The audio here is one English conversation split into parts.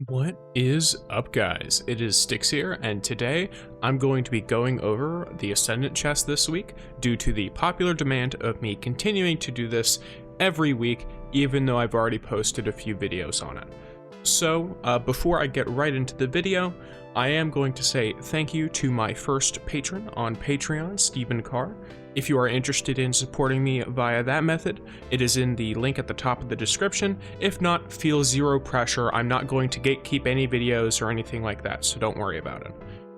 What is up, guys? It is Styx here, and today I'm going to be going over the Ascendant chest this week due to the popular demand of me continuing to do this every week, even though I've already posted a few videos on it. So, before I get right into the video, I am going to say thank you to my first patron on Patreon, Stephen Carr. If you are interested in supporting me via that method, it is in the link at the top of the description. If not, feel zero pressure. I'm not going to gatekeep any videos or anything like that, so don't worry about it.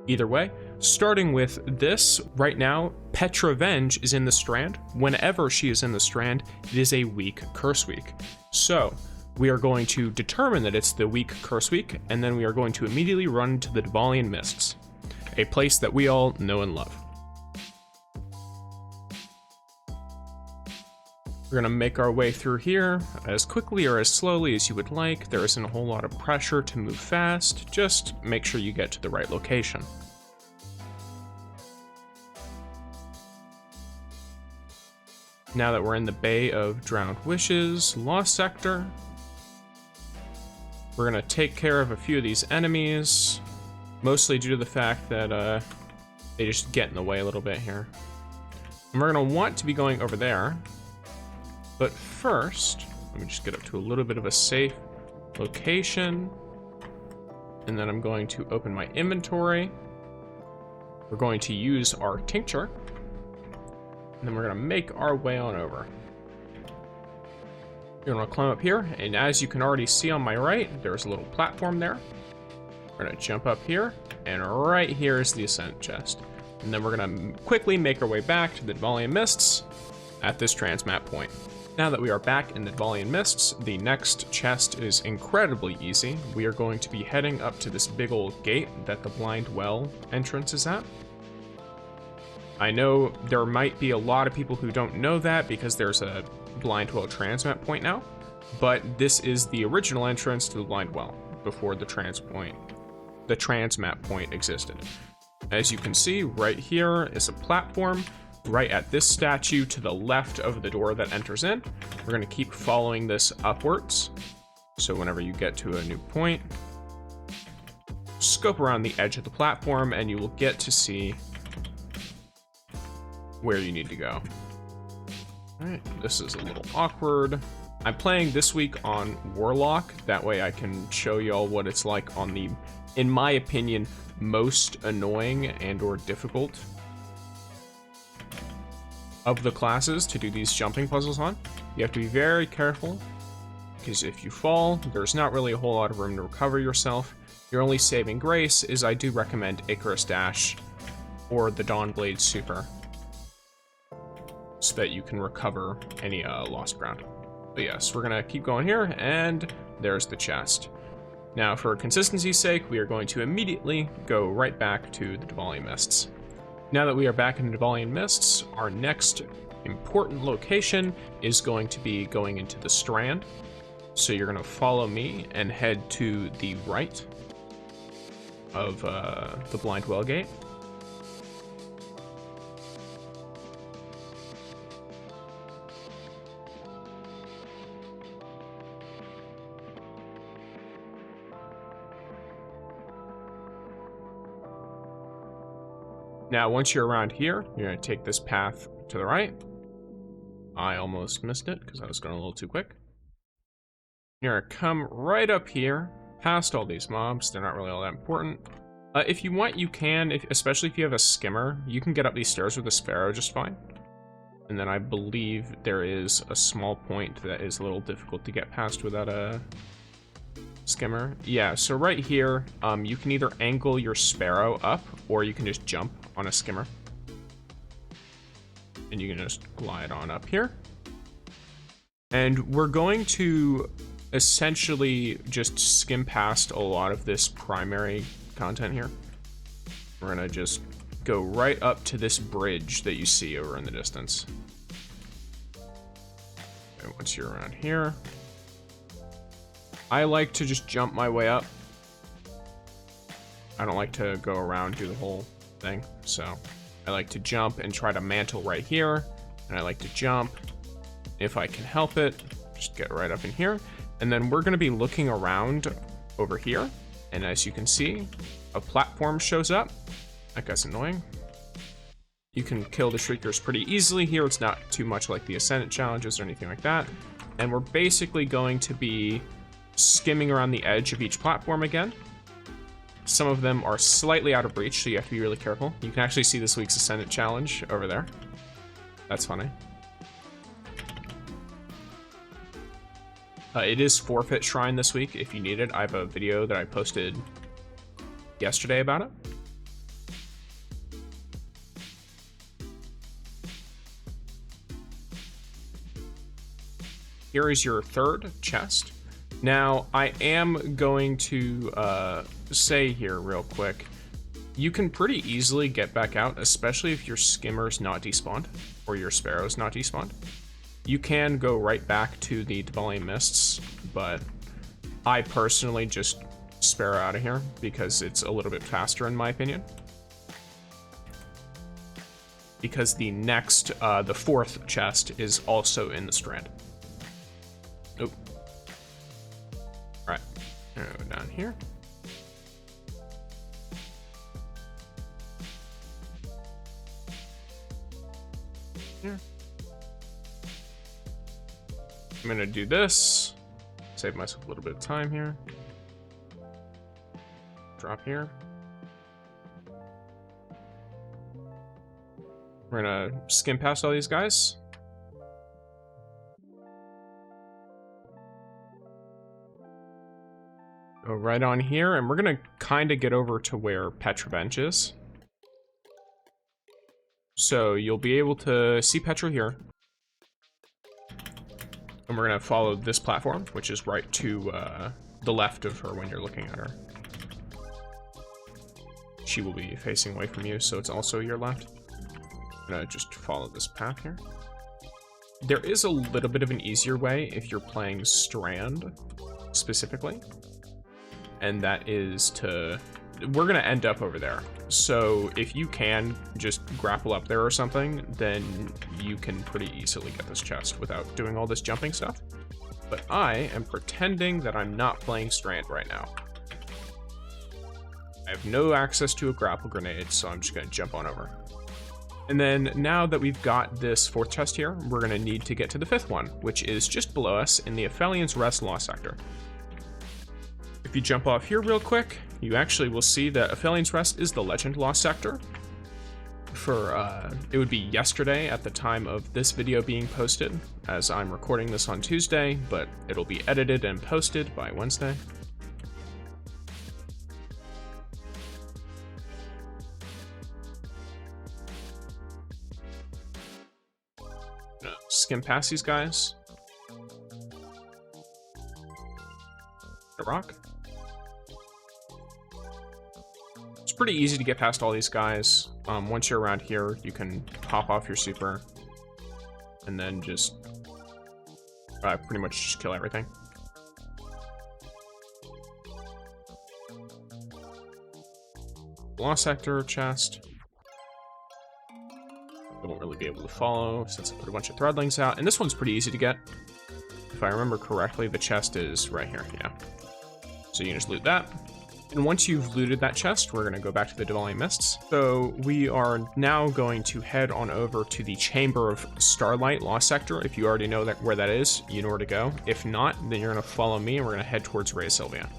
Either way, starting with this, right now, Petravenge is in the Strand. Whenever she is in the Strand, it is a weak curse week. So, we are going to determine that it's the weak curse week, and then we are going to immediately run to the Dvalian Mists, a place that we all know and love. We're gonna make our way through here as quickly or as slowly as you would like. There isn't a whole lot of pressure to move fast, just make sure you get to the right location. Now that we're in the Bay of Drowned Wishes, Lost Sector, we're gonna take care of a few of these enemies, mostly due to the fact that they just get in the way a little bit here. And we're gonna want to be going over there. But first, let me just get up to a little bit of a safe location. And then I'm going to open my inventory. We're going to use our tincture. And then we're going to make our way on over. You're going to climb up here. And as you can already see on my right, there's a little platform there. We're going to jump up here. And right here is the Ascent chest. And then we're going to quickly make our way back to the Dvalian Mists at this transmat point. Now that we are back in the Dvalian Mists, the next chest is incredibly easy. We are going to be heading up to this big old gate that the Blind Well entrance is at. I know there might be a lot of people who don't know that because there's a Blind Well transmat point now, but this is the original entrance to the Blind Well before the transmat point existed. As you can see, right here is a platform. Right at this statue to the left of the door that enters in. We're going to keep following this upwards. So whenever you get to a new point, scope around the edge of the platform and you will get to see where you need to go. All right, this is a little awkward. I'm playing this week on Warlock. That way I can show y'all what it's like on the, in my opinion, most annoying and or difficult of the classes to do these jumping puzzles on. You have to be very careful, because if you fall, there's not really a whole lot of room to recover yourself. Your only saving grace is I do recommend Icarus Dash or the Dawnblade Super, so that you can recover any lost ground. But yes, we're gonna keep going here, and there's the chest. Now, for consistency's sake, we are going to immediately go right back to the Dvalian Mists. Now that we are back in the Dvalian Mists, our next important location is going to be going into the Strand. So you're going to follow me and head to the right of the Blind Well Gate. Now, once you're around here, you're going to take this path to the right. I almost missed it because I was going a little too quick. You're going to come right up here, past all these mobs. They're not really all that important. If you want, you can, especially if you have a skimmer, you can get up these stairs with a sparrow just fine. And then I believe there is a small point that is a little difficult to get past without a skimmer. Yeah, so right here, you can either angle your sparrow up, or you can just jump on a skimmer. And you can just glide on up here. And we're going to essentially just skim past a lot of this primary content here. We're gonna just go right up to this bridge that you see over in the distance. And once you're around here, I like to just jump my way up. I don't like to go around, do the whole thing. So I like to jump and try to mantle right here. And I like to jump, if I can help it, just get right up in here. And then we're going to be looking around over here. And as you can see, a platform shows up. That guy's annoying. You can kill the Shriekers pretty easily here. It's not too much like the Ascendant challenges or anything like that. And we're basically going to be skimming around the edge of each platform again. Some of them are slightly out of reach, so you have to be really careful. You can actually see this week's Ascendant challenge over there. That's funny. It is Forfeit Shrine this week if you need it. I have a video that I posted yesterday about it. Here is your third chest. Now, I am going to say here real quick, you can pretty easily get back out, especially if your Skimmer's not despawned or your Sparrow's not despawned. You can go right back to the Dwelling Mists, but I personally just Sparrow out of here because it's a little bit faster in my opinion. Because the next, the fourth chest is also in the Strand. Nope. Right, go down here. Here. I'm gonna do this, save myself a little bit of time here. Drop here. We're gonna skim past all these guys. Go right on here, and we're gonna kind of get over to where Petrobench is. So you'll be able to see Petra here. And we're gonna follow this platform, which is right to the left of her when you're looking at her. She will be facing away from you, so it's also your left. I'm gonna just follow this path here. There is a little bit of an easier way if you're playing Strand, specifically. And that is to... We're gonna end up over there. So if you can just grapple up there or something, then you can pretty easily get this chest without doing all this jumping stuff. But I am pretending that I'm not playing Strand right now. I have no access to a grapple grenade, so I'm just gonna jump on over. And then now that we've got this fourth chest here, we're gonna need to get to the fifth one, which is just below us in the Aphelios Rest Law Sector. If you jump off here real quick, you actually will see that Aphelios Rest is the Legend Lost Sector. For, it would be yesterday at the time of this video being posted, as I'm recording this on Tuesday, but it'll be edited and posted by Wednesday. Skim past these guys. The rock. It's pretty easy to get past all these guys. Once you're around here, you can pop off your super and then just pretty much just kill everything. Lost Sector chest. I won't really be able to follow since I put a bunch of threadlings out. And this one's pretty easy to get. If I remember correctly, the chest is right here, yeah. So you can just loot that. And once you've looted that chest, we're gonna go back to the Dwelling Mists. So we are now going to head on over to the Chamber of Starlight Lost Sector. If you already know where that is, you know where to go. If not, then you're gonna follow me and we're gonna head towards Ray Sylvia.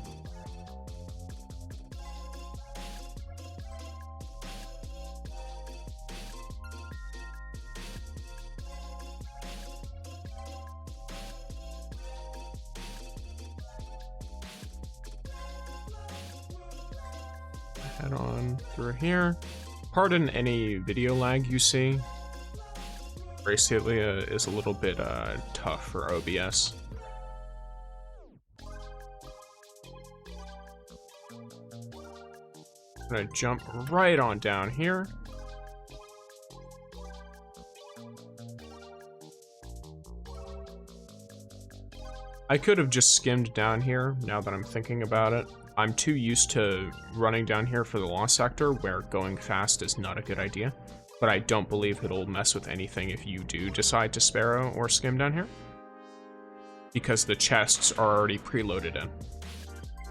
Head on through here. Pardon any video lag you see. Ray Sylvia is a little bit tough for OBS. I'm gonna jump right on down here. I could have just skimmed down here now that I'm thinking about it. I'm too used to running down here for the Lost Sector, where going fast is not a good idea. But I don't believe it'll mess with anything if you do decide to Sparrow or skim down here. Because the chests are already preloaded in.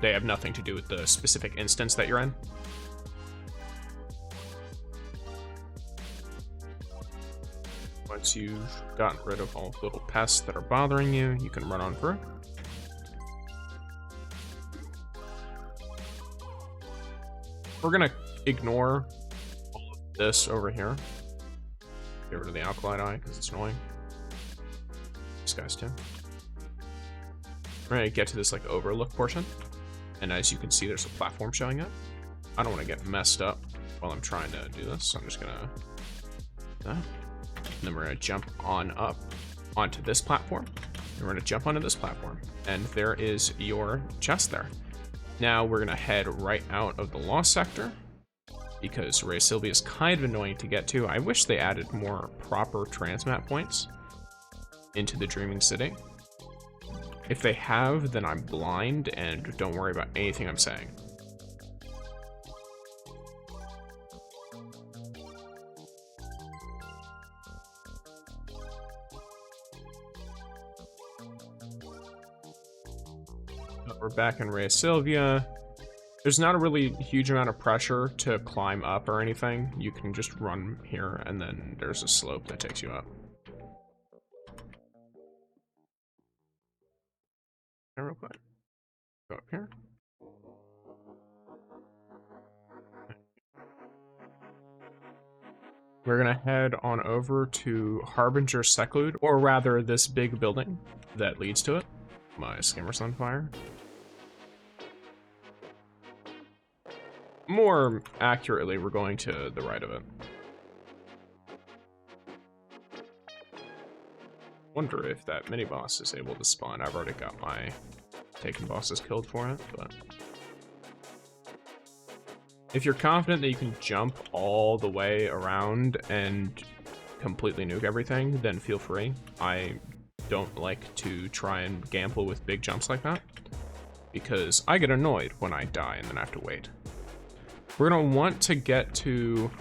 They have nothing to do with the specific instance that you're in. Once you've gotten rid of all the little pests that are bothering you, you can run on through. We're gonna ignore all of this over here. Get rid of the alkaline eye because it's annoying. These guys too. We're gonna get to this like overlook portion, and as you can see, there's a platform showing up. I don't want to get messed up while I'm trying to do this, so I'm just gonna do that. And then we're gonna jump on up onto this platform. And we're gonna jump onto this platform, and there is your chest there. Now we're gonna head right out of the Lost Sector because Ray Sylvia is kind of annoying to get to. I wish they added more proper transmat points into the Dreaming City. If they have, then I'm blind and don't worry about anything I'm saying. We're back in Ray Sylvia. There's not a really huge amount of pressure to climb up or anything. You can just run here, and then there's a slope that takes you up. Real quick. Go up here. We're gonna head on over to Harbinger Seclude, or rather this big building that leads to it. My skimmer's on fire. More accurately, we're going to the right of it. Wonder if that mini boss is able to spawn. I've already got my taken bosses killed for it, but if you're confident that you can jump all the way around and completely nuke everything, then feel free. I don't like to try and gamble with big jumps like that because I get annoyed when I die and then I have to wait. We're gonna want to get to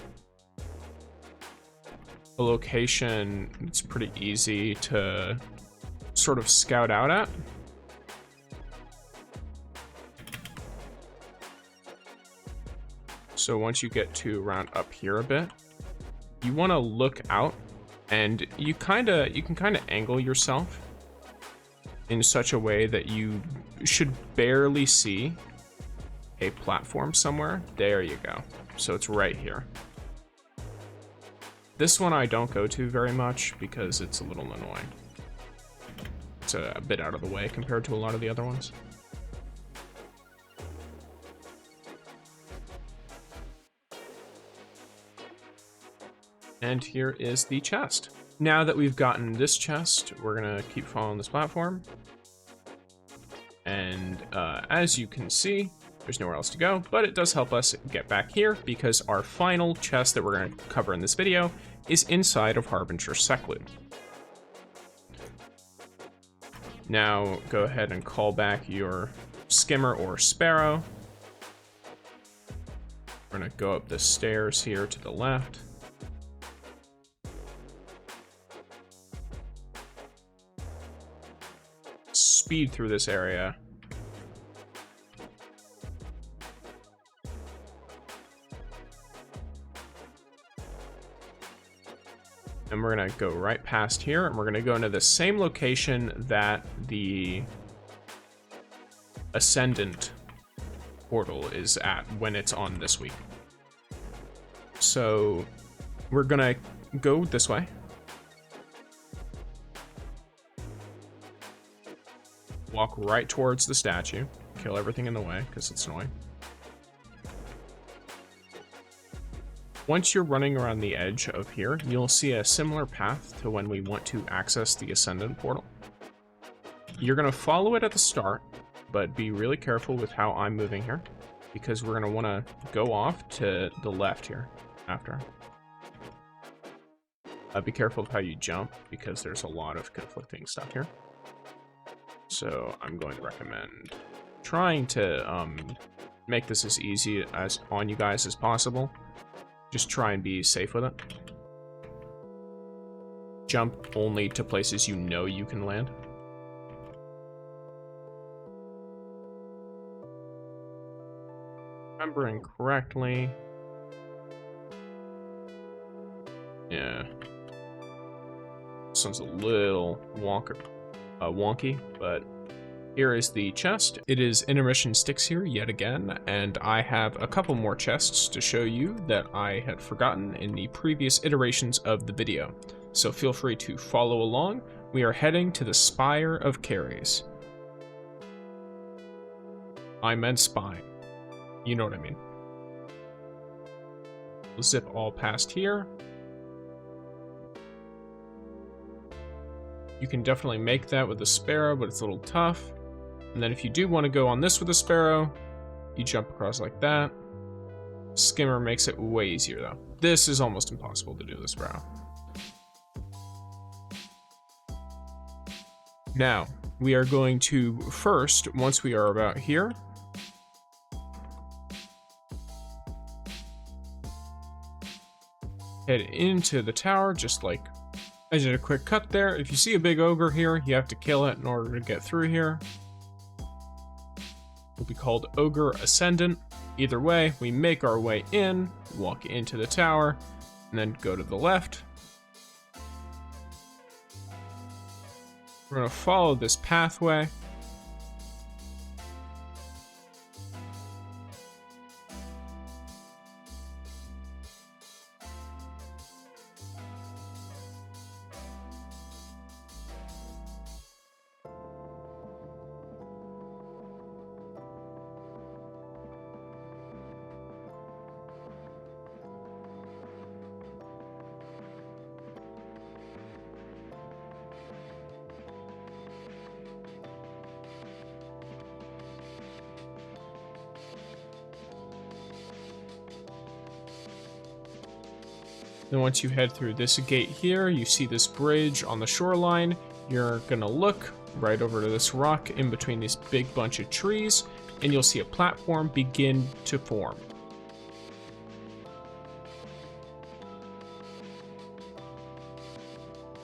a location that's pretty easy to sort of scout out at. So once you get to around up here a bit, you want to look out, and you can kind of angle yourself in such a way that you should barely see a platform somewhere. There you go. So it's right here. This one I don't go to very much because it's a little annoying. It's a bit out of the way compared to a lot of the other ones. And here is the chest. Now that we've gotten this chest, we're gonna keep following this platform. And as you can see, there's nowhere else to go, but it does help us get back here because our final chest that we're going to cover in this video is inside of Harbinger Seclude. Now go ahead and call back your skimmer or sparrow. We're going to go up the stairs here to the left. Speed through this area. And we're gonna go right past here, and we're gonna go into the same location that the Ascendant portal is at when it's on this week. So we're gonna go this way. Walk right towards the statue. Kill everything in the way, because it's annoying. Once you're running around the edge of here, you'll see a similar path to when we want to access the Ascendant portal. You're going to follow it at the start, but be really careful with how I'm moving here, because we're going to want to go off to the left here after. Be careful of how you jump, because there's a lot of conflicting stuff here. So I'm going to recommend trying to make this as easy as on you guys as possible. Just try and be safe with it. Jump only to places you know you can land. Remembering correctly. Yeah. This one's a little wonky, but here is the chest. It is Intermission Styx here yet again, and I have a couple more chests to show you that I had forgotten in the previous iterations of the video. So feel free to follow along. We are heading to the Spire of Caries. I meant spine. You know what I mean. We'll zip all past here. You can definitely make that with a sparrow, but it's a little tough. And then if you do want to go on this with a sparrow, you jump across like that. Skimmer makes it way easier though. This is almost impossible to do with a sparrow. Now, we are going to first, once we are about here, head into the tower, just like I did a quick cut there. If you see a big ogre here, you have to kill it in order to get through here. It'll be called Ogre Ascendant. Either way, we make our way in, walk into the tower, and then go to the left. We're gonna follow this pathway. Then once you head through this gate here, you see this bridge on the shoreline. You're gonna look right over to this rock in between this big bunch of trees, and you'll see a platform begin to form.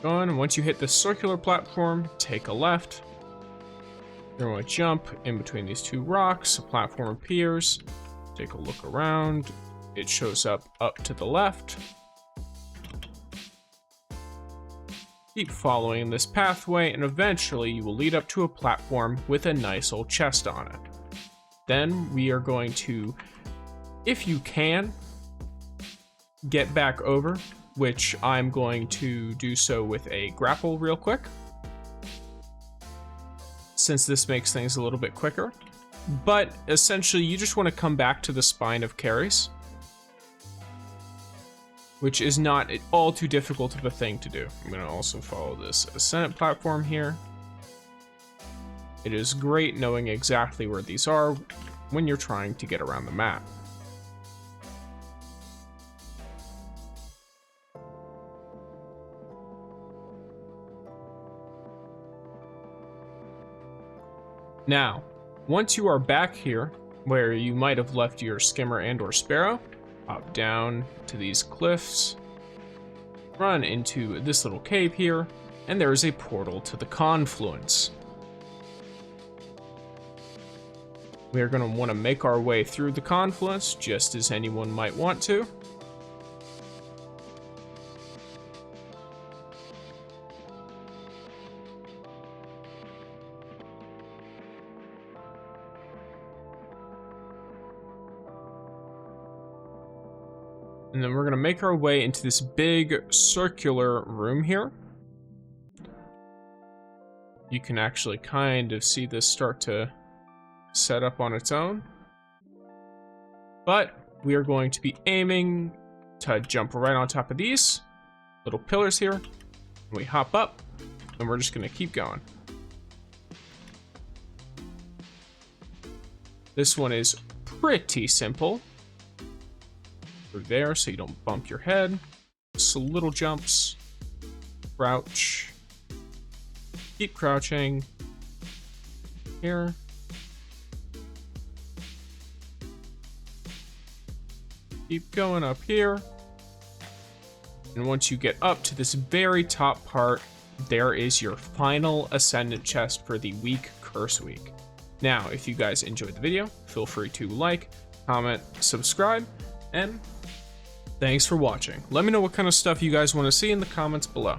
And once you hit the circular platform, take a left. You're going to jump in between these two rocks. A platform appears. Take a look around. It shows up to the left. Keep following this pathway, and eventually you will lead up to a platform with a nice old chest on it. Then we are going to, if you can, get back over, which I'm going to do so with a grapple real quick, since this makes things a little bit quicker. But essentially, you just want to come back to the Spine of Caries, which is not at all too difficult of a thing to do. I'm going to also follow this Ascendant platform here. It is great knowing exactly where these are when you're trying to get around the map. Now, once you are back here, where you might have left your skimmer and or sparrow, hop down to these cliffs, run into this little cave here, and there is a portal to the confluence. We are going to want to make our way through the confluence, just as anyone might want to. And then we're going to make our way into this big circular room here. You can actually kind of see this start to set up on its own. But we are going to be aiming to jump right on top of these little pillars here. We hop up, and we're just going to keep going. This one is pretty simple. Through there so you don't bump your head. So little jumps. Crouch. Keep crouching. Here. Keep going up here. And once you get up to this very top part, there is your final Ascendant chest for the week, Curse Week. Now, if you guys enjoyed the video, feel free to like, comment, subscribe, and thanks for watching. Let me know what kind of stuff you guys want to see in the comments below.